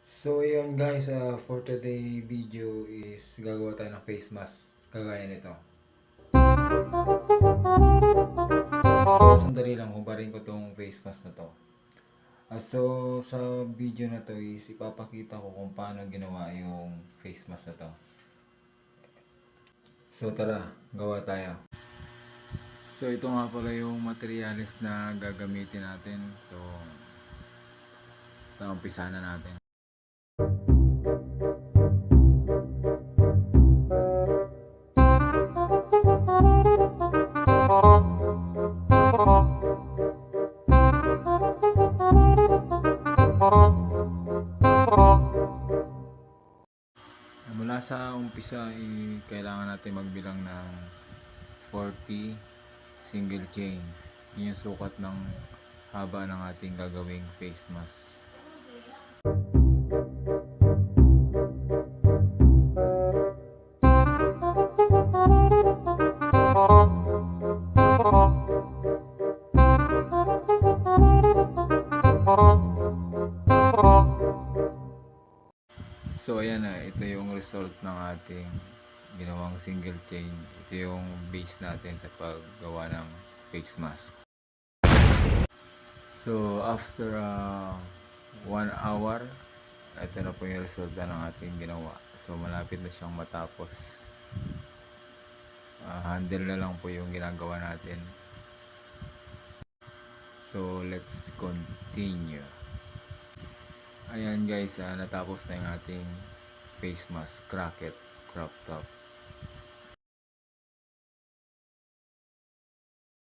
So yun guys, for today video is gagawa tayo ng face mask kagaya nito. So sandali lang, hubarin ko tong face mask na to. So sa video na to is ipapakita ko kung paano ginawa yung face mask na to. So tara, gawa tayo. So ito nga pala yung materials na gagamitin natin. So ito, umpisa na natin. Mula sa umpisa, kailangan natin magbilang ng 40 single chain. Yun yung sukat ng haba ng ating gagawing face mask. So ayan na, ito yung result ng ating ginawang single chain. Ito yung base natin sa paggawa ng face mask. So after 1 hour, ito na po yung resulta ng ating ginawa. So malapit na siyang matapos. Handle na lang po yung ginagawa natin. So let's continue. Ayan guys, natapos na yung ating face mask, cracket crop top.